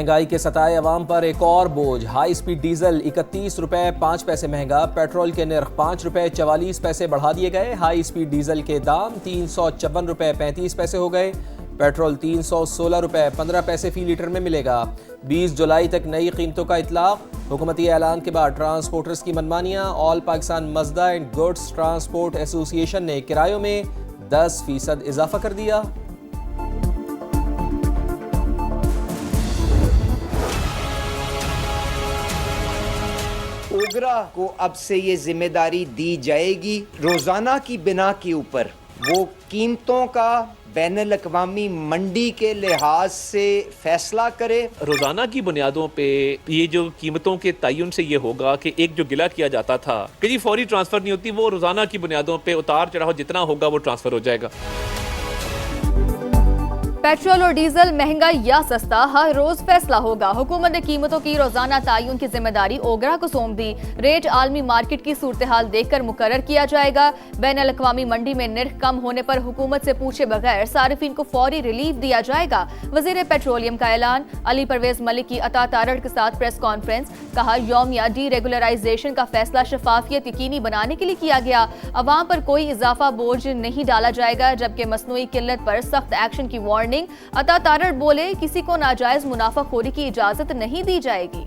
महंगाई के सताए अवाम पर एक और बोझ। हाई स्पीड डीजल 31 रुपए 5 पैसे महंगा। पेट्रोल के नर्ख 5 रुपए 44 पैसे बढ़ा दिए गए। हाई स्पीड डीजल के दाम 354 रुपए 35 पैसे हो गए। पेट्रोल 316 रुपए 15 पैसे फी लीटर में मिलेगा। 20 जुलाई तक नई कीमतों का इतलाक। हुकूमती ऐलान के बाद ट्रांसपोर्टर्स की मनमानियां। All Pakistan Mazda and goods transport association ने किरायों में 10% इजाफा कर दिया। ओगरा को अब से ये जिम्मेदारी दी जाएगी रोजाना की बिना के ऊपर वो कीमतों का बैनुल अक़वामी मंडी के लिहाज से फैसला करे। रोजाना की बुनियादों पे ये जो कीमतों के तयन से ये होगा कि एक जो गिला किया जाता था कि जी फौरी ट्रांसफर नहीं होती, वो रोजाना की बुनियादों पे उतार चढ़ाव जितना होगा वो ट्रांसफर हो जाएगा। पेट्रोल और डीजल महंगा या सस्ता हर रोज फैसला होगा। हुकूमत ने कीमतों की रोजाना तायुन की जिम्मेदारी ओगरा को सौंप दी। रेट आलमी मार्केट की सूरत हाल देखकर मुकर्रर किया जाएगा। बैनुल अक़वामी मंडी में निर्ख कम होने पर हुकूमत से पूछे बगैर सारिफिन को फौरी रिलीफ दिया जाएगा। वजीर पेट्रोलियम का ऐलान। अली परवेज मलिक की अता तारड़ के साथ प्रेस कॉन्फ्रेंस। कहा यौमिया डी रेगुलराइजेशन का फैसला शफाफियत यकीनी बनाने के लिए किया गया। अवाम पर कोई इजाफा बोझ नहीं डाला जाएगा, जबकि मसनूई किल्लत पर सख्त एक्शन की वार्निंग। अता तारड़ बोले किसी को नाजायज मुनाफाखोरी की इजाजत नहीं दी जाएगी।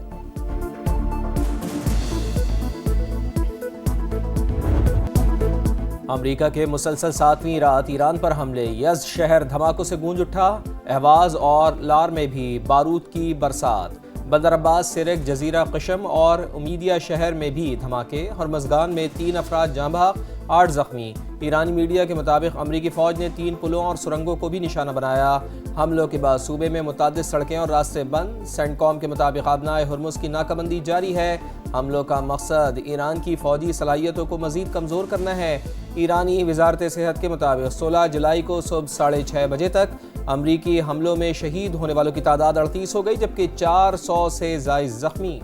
अमेरिका के मुसलसल 7वीं रात ईरान पर हमले। यज़्द शहर धमाकों से गूंज उठा। अहवाज और लार में भी बारूद की बरसात। बंदर अब्बास, सिरक, जजीरा कशम और उमीदिया शहर में भी धमाके। हरमज़गान में 3 अफराद जाँ बहक, 8 जख्मी। ईरानी मीडिया के मुताबिक अमरीकी फ़ौज ने 3 पुलों और सुरंगों को भी निशाना बनाया। हमलों के बाद सूबे में मुतादिद सड़कें और रास्ते बंद। सेंटकॉम के मुताबिक आबनाए हुर्मुज़ की नाकाबंदी जारी है। हमलों का मकसद ईरान की फ़ौजी सलाहियतों को मज़ीद कमज़ोर करना है। ईरानी वजारत सेहत के मुताबिक 16 जुलाई को सुबह 6:30 बजे तक अमरीकी हमलों में शहीद होने वालों की तादाद 38 हो गई, जबकि 400 से ज़ायद जख्मी।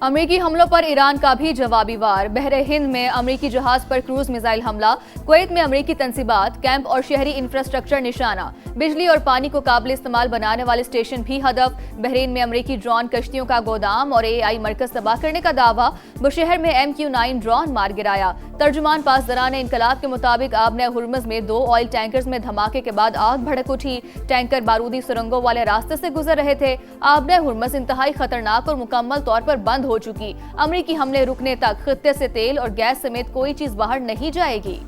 अमरीकी हमलों पर ईरान का भी जवाबी वार। बहरे हिंद में अमरीकी जहाज पर क्रूज मिसाइल हमला। कुवैत में अमरीकी तंसीबात, कैंप और शहरी इंफ्रास्ट्रक्चर निशाना। बिजली और पानी को काबिल इस्तेमाल बनाने वाले स्टेशन भी हदफ। बहरीन में अमरीकी ड्रोन कश्तियों का गोदाम और AI मरकज तबाह करने का दावा। बुशहर में MQ-9 ड्रोन मार गिराया। तर्जुमान पासदरान इनकलाब के मुताबिक आबने हुर्मुज़ में 2 ऑयल टैंकर्स में धमाके के बाद आग भड़क उठी। टैंकर बारूदी सुरंगों वाले रास्ते से गुजर रहे थे। आबने हुर्मुज़ इंतहाई खतरनाक और मुकम्मल तौर पर बंद हो चुकी। अमरीकी हमले रुकने तक खित्ते से तेल और गैस समेत कोई चीज बाहर नहीं जाएगी।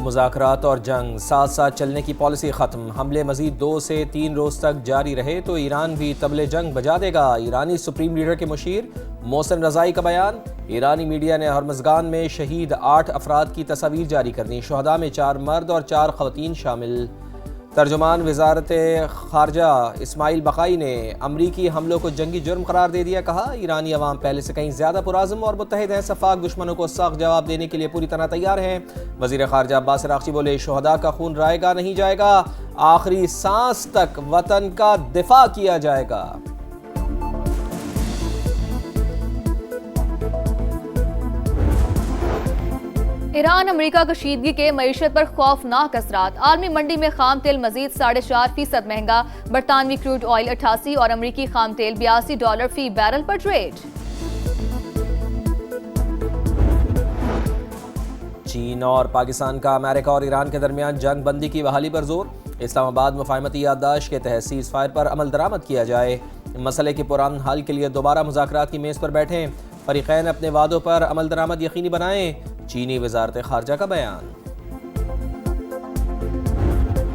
मुज़ाकरात और जंग साथ साथ चलने की पॉलिसी ख़त्म। हमले मज़ीद 2 से 3 रोज़ तक जारी रहे तो ईरान भी तबले जंग बजा देगा। ईरानी सुप्रीम लीडर के मुशीर मोहसिन रज़ाई का बयान। ईरानी मीडिया ने हरमज़गान में शहीद 8 अफराद की तस्वीर जारी कर दी। शुहदा में 4 मर्द और 4 ख़वातीन शामिल। तर्जुमान वजारत ख़ारजा इस्माइल बक़ाई ने अमरीकी हमलों को जंगी जुर्म करार दे दिया। कहा ईरानी अवाम पहले से कहीं ज़्यादा पुराज़म और मुत्तहिद हैं। सफ़ाक दुश्मनों को सख्त जवाब देने के लिए पूरी तरह तैयार हैं। वज़ीर ख़ारजा अब्बास अराग़ची बोले शुहदा का खून रायगा नहीं जाएगा, आखिरी सांस तक वतन का दिफा किया जाएगा। ईरान अमेरिका कशीदगी के मईशत पर खौफनाक असरात। आलमी मंडी में खाम तेल मजीद 4.5% महंगा। बरतानवी क्रूड ऑयल 88 और अमरीकी खाम तेल $82 फी बैरल पर ट्रेड। चीन और पाकिस्तान का अमेरिका और ईरान के दरमियान जंग बंदी की बहाली पर जोर। इस्लामाबाद मुफाहमती याददाश्त के तहत सीज़ फायर पर अमल दरामद किया जाए। मसले के पुरान हल के लिए दोबारा मुज़ाकरात की मेज़ पर बैठें। फरीक़ैन अपने वादों पर अमल दरामद यकीनी बनाएं। चीनी वजारत ख़ारजा का बयान।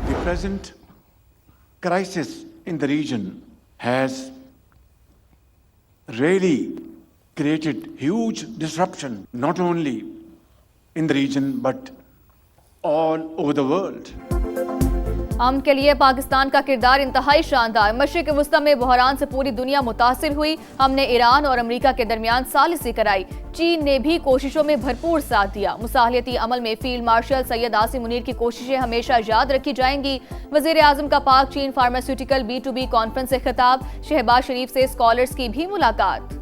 The present crisis in the region has really created huge disruption, not only in the region but all over the world. अमन के लिए पाकिस्तान का किरदार इंतहाई शानदार। मशरिक वस्ता में बहरान से पूरी दुनिया मुतासिर हुई। हमने ईरान और अमेरिका के दरमियान सालिसी कराई। चीन ने भी कोशिशों में भरपूर साथ दिया। मुसाहलियती अमल में फील्ड मार्शल सैयद आसिम मुनीर की कोशिशें हमेशा याद रखी जाएंगी। वजीर आजम का पाक चीन फार्मास्यूटिकल B2B कॉन्फ्रेंस से खिताब। शहबाज शरीफ से स्कॉलर्स की भी मुलाकात।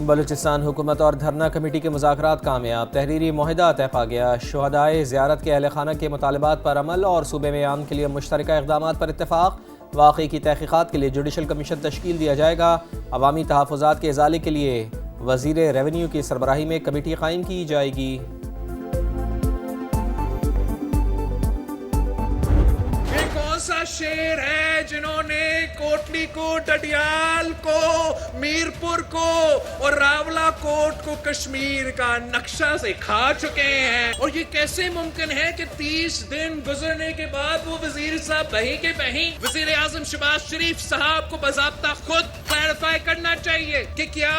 बलूचिस्तान हुकूमत और धरना कमेटी के मुज़ाकरात कामयाब। तहरीरी मुआहदा तय पा गया। शुहदाए ज़ियारत के अहल खाना के मुतालबात पर अमल और सूबे में आम के लिए मुश्तरका इक़दामात पर इत्तेफाक। वाक़ई की तहक़ीक़ात के लिए जुडिशल कमीशन तश्कील दिया जाएगा। अवामी तहफ़्फ़ुज़ात के इज़ाले के लिए वज़ीर रेवेन्यू की सरबराही में कमेटी कायम की जाएगी। सा शेर है जिन्होंने कोटली को, डडियाल को, मीरपुर को और रावला कोट को कश्मीर का नक्शा से खा चुके हैं। और ये कैसे मुमकिन है कि 30 दिन गुजरने के बाद वो वजीर साहब बही के बही वजीर आजम शहबाज शरीफ साहब को बाज़ाब्ता खुद क्लैरिफाई करना चाहिए कि क्या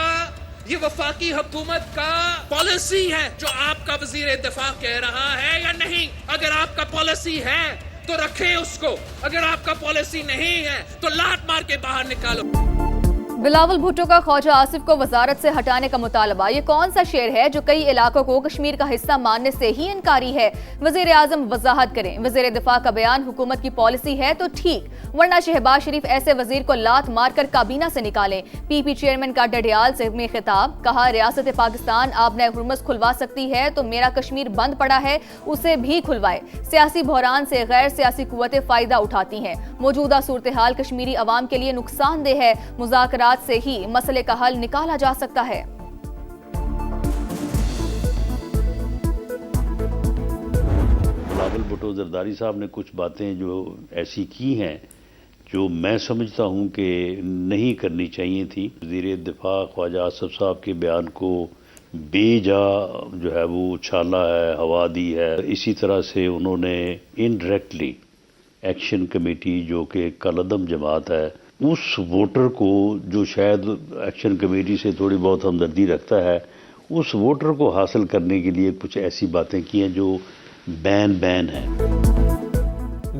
ये वफाकी हुकूमत का पॉलिसी है जो आपका वजीर दिफा कह रहा है या नहीं। अगर आपका पॉलिसी है तो रखे उसको, अगर आपका पॉलिसी नहीं है तो लात मार के बाहर निकालो। बिलावल भुट्टो का ख्वाजा आसिफ को वजारत से हटाने का मुतालबा। ये कौन सा शेर है जो कई इलाकों को कश्मीर का हिस्सा मानने से ही इनकारी है। वजीर आजम वजाहत करें। वजीर दिफा का बयान हुकूमत की पॉलिसी है तो ठीक, वरना शहबाज शरीफ ऐसे वजीर को लात मारकर काबीना से निकालें। PP चेयरमैन का डडियाल से में खिताब। कहा रियासत पाकिस्तान आबने हुर्मस खुलवा सकती है तो मेरा कश्मीर बंद पड़ा है उसे भी खुलवाए। सियासी बहरान से गैर सियासी कुव्वतें फायदा उठाती हैं। मौजूदा सूरत हाल कश्मीरी अवाम के लिए नुकसानदेह है। मुज़ाकरात से ही मसले का हल निकाला जा सकता है। बिलावल भुट्टो जरदारी साहब ने कुछ बातें जो ऐसी की हैं जो मैं समझता हूं कि नहीं करनी चाहिए थी। वज़ीर दिफा ख्वाजा आसिफ साहब के बयान को बेजा जो है वो उछाला है, हवा दी है। इसी तरह से उन्होंने इनडायरेक्टली एक्शन कमेटी जो कि कलअदम जमात है उस वोटर को जो शायद एक्शन कमेटी से थोड़ी बहुत हमदर्दी रखता है उस वोटर को हासिल करने के लिए कुछ ऐसी बातें की हैं जो बैन है।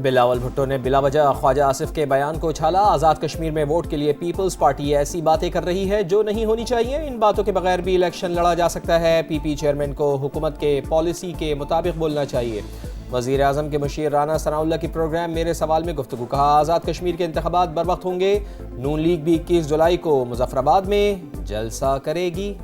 बिलावल भुट्टो ने बिलावजह ख्वाजा आसिफ के बयान को उछाला। आज़ाद कश्मीर में वोट के लिए पीपल्स पार्टी ऐसी बातें कर रही है जो नहीं होनी चाहिए। इन बातों के बगैर भी इलेक्शन लड़ा जा सकता है। PP चेयरमैन को हुकूमत के पॉलिसी के मुताबिक बोलना चाहिए। वज़ीर आज़म के मुशीर राना सनाउल्लाह की प्रोग्राम मेरे सवाल में गुफ्तगू। कहा आज़ाद कश्मीर के इंतखाबात बर वक्त होंगे। नून लीग भी 21 जुलाई को मुजफ्फराबाद में जलसा करेगी।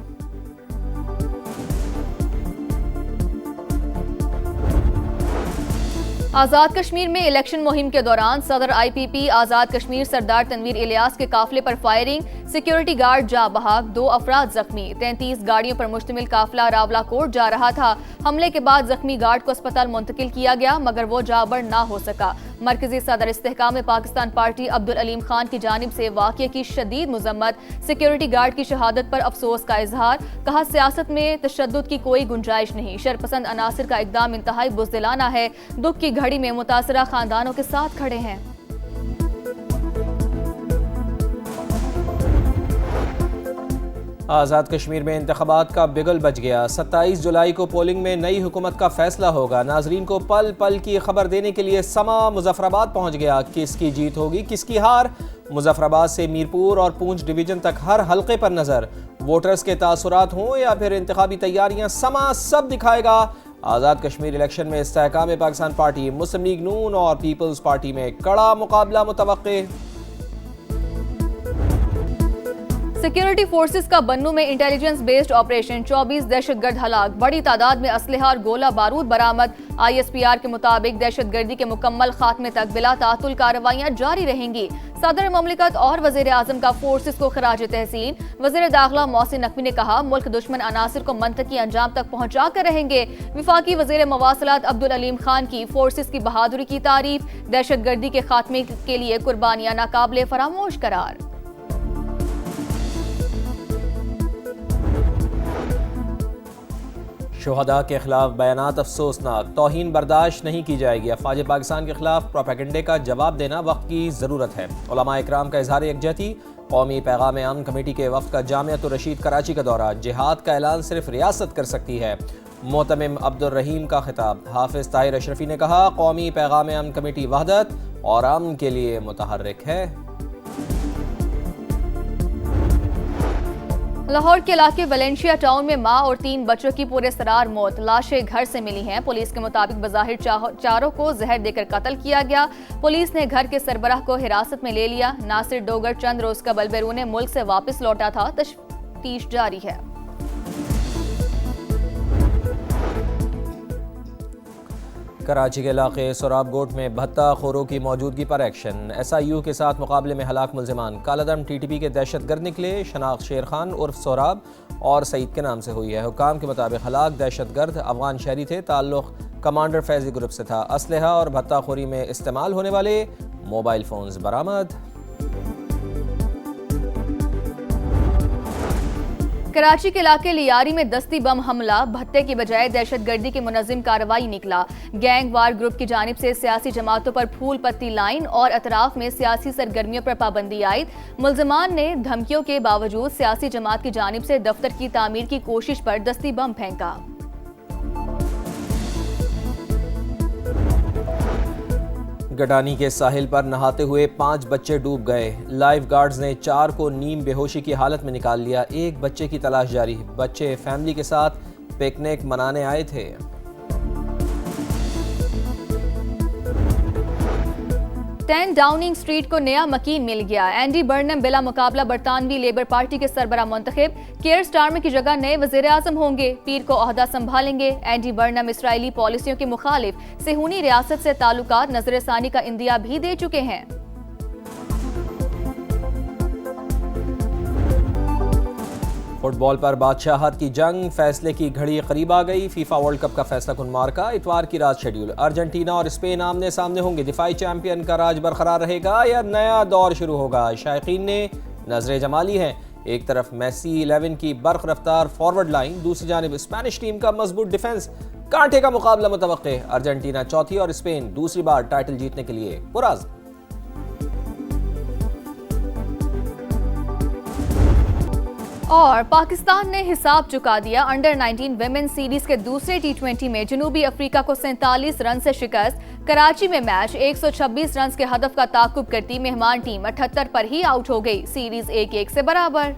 आज़ाद कश्मीर में इलेक्शन मुहिम के दौरान सदर IPP आज़ाद कश्मीर सरदार तनवीर इलियास के काफिले पर फायरिंग। सिक्योरिटी गार्ड जा बहाक, 2 अफराद जख्मी। 33 गाड़ियों पर मुश्तमिल काफिला रावला कोट जा रहा था। हमले के बाद जख्मी गार्ड को अस्पताल मुंतकिल किया गया मगर वो जाबर ना हो सका। मरकजी सदर इस्तेहकाम पाकिस्तान पार्टी अब्दुल अलीम खान की जानिब से वाक़ये की शदीद मजम्मत। सिक्योरिटी गार्ड की शहादत पर अफसोस का इजहार। कहा सियासत में तशद्दुद की कोई गुंजाइश नहीं। शरपसंद अनासिर का इकदाम इंतहाई बुज़दिलाना है। दुख की घड़ी में मुतासरा खानदानों के साथ खड़े हैं। आज़ाद कश्मीर में इंतखाबात का बिगल बज गया। 27 जुलाई को पोलिंग में नई हुकूमत का फैसला होगा। नाजरीन को पल पल की खबर देने के लिए समा मुजफ्फराबाद पहुंच गया। किसकी जीत होगी किसकी हार। मुजफ्फराबाद से मीरपुर और पूंछ डिवीजन तक हर हल्के पर नजर। वोटर्स के तासुरात हों या फिर इंतखाबी तैयारियां, समा सब दिखाएगा। आज़ाद कश्मीर इलेक्शन में इस्तेहकाम पाकिस्तान पार्टी, मुस्लिम लीग नून और पीपल्स पार्टी में कड़ा मुकाबला मुतवक्के। सिक्योरिटी फोर्सेस का बन्नू में इंटेलिजेंस बेस्ड ऑपरेशन, 24 दहशतगर्द हलाक। बड़ी तादाद में असलहा और गोला बारूद बरामद। ISPR के मुताबिक दहशतगर्दी के मुकम्मल खात्मे तक बिला तातुल कार्रवाइयां जारी रहेंगी। सदर ममलिकत और वजीर आजम का फोर्सेस को खराज तहसीन। वजीर दाखिला मोहसिन नकवी ने कहा मुल्क दुश्मन अनासिर को मंतकी अंजाम तक पहुंचा कर रहेंगे। विफाकी वजीर मवासलात अब्दुल अलीम खान की फोर्सेस की बहादुरी की तारीफ। दहशतगर्दी के खात्मे के लिए कुर्बानियां नाकाबिले फरामोश करार। शुहदा के खिलाफ बयानात अफसोसनाक। तौहीन बर्दाश्त नहीं की जाएगी। अफवाज पाकिस्तान के खिलाफ प्रोपेगेंडे का जवाब देना वक्त की ज़रूरत है। उलमा इकराम का इजहार यकजहती। कौमी पैगाम अमन कमेटी के वफ़द का जामियातुर रशीद कराची का दौरा। जिहाद का ऐलान सिर्फ रियासत कर सकती है। मोतमिम अब्दुल रहीम का खिताब। हाफिज ताहिर अशरफी ने कहा, कौमी पैगाम अमन कमेटी वहदत और अमन के लिए मुतहर्रिक है। लाहौर के इलाके वेलेंशिया टाउन में मां और 3 बच्चों की पूरे सरार मौत। लाशें घर से मिली हैं। पुलिस के मुताबिक बज़ाहिर चारों को जहर देकर कत्ल किया गया। पुलिस ने घर के सरबराह को हिरासत में ले लिया। नासिर डोगर चंद रोज कबल बैरून मुल्क से वापस लौटा था। तफ्तीश जारी है। कराची के इलाके सोराब गोट में भत्ता खोरों की मौजूदगी पर एक्शन। SIU के साथ मुकाबले में हलाक मुल्जिमान। कालादम TTP के दहशतगर्द निकले। शनाख्त शेर खान उर्फ सोराब और सईद के नाम से हुई है। हुकाम के मुताबिक हलाक दहशतगर्द अफगान शहरी थे। ताल्लुक कमांडर फैजी ग्रुप से था। असलहा और भत्ता खोरी में इस्तेमाल होने वाले मोबाइल फोन्स बरामद। कराची के इलाके लियारी में दस्ती बम हमला। भत्ते की बजाय दहशतगर्दी की मुनज़्ज़म कार्रवाई निकला। गैंग वार ग्रुप की जानिब से सियासी जमातों पर फूल पत्ती लाइन और अतराफ में सियासी सरगर्मियों पर पाबंदी आयद। मुल्जिमान ने धमकियों के बावजूद सियासी जमात की जानिब से दफ्तर की तामीर की कोशिश पर दस्ती बम फेंका। गडानी के साहिल पर नहाते हुए 5 बच्चे डूब गए। लाइफ गार्ड्स ने 4 को नीम बेहोशी की हालत में निकाल लिया। 1 बच्चे की तलाश जारी। बच्चे फैमिली के साथ पिकनिक मनाने आए थे। 10 डाउनिंग स्ट्रीट को नया मकीन मिल गया। एंडी बर्नम बिला मुकाबला बरतानवी लेबर पार्टी के सरबरा मुंतखब। केयर स्टारमर की जगह नए वज़ीर आज़म होंगे। पीर को ओहदा संभालेंगे। एंडी बर्नम इसराइली पॉलिसियों के मुखालिफ सेहूनी रियासत से ताल्लुकात नजरसानी का इंदिया भी दे चुके हैं। फुटबॉल पर बादशाहत की जंग। फैसले की घड़ी करीब आ गई। फीफा वर्ल्ड कप का फैसला कुन मार्का इतवार की रात शेड्यूल। अर्जेंटीना और स्पेन आमने सामने होंगे। दिफाई चैंपियन का राज बरकरार रहेगा या नया दौर शुरू होगा। शायकीन ने नजरें जमा ली हैं। एक तरफ मेसी 11 की बर्क रफ्तार फॉरवर्ड लाइन, दूसरी जानिब स्पेनिश टीम का मजबूत डिफेंस। कांटे का मुकाबला मुतवक्के। अर्जेंटीना चौथी और स्पेन दूसरी बार टाइटल जीतने के लिए पुराज़। और पाकिस्तान ने हिसाब चुका दिया। अंडर 19 विमेन सीरीज के दूसरे T20 में जनूबी अफ्रीका को 47 रन से शिकस्त। कराची में मैच 126 रन के हदफ का ताकुब करती मेहमान टीम 78 पर ही आउट हो गई। सीरीज 1-1 से बराबर।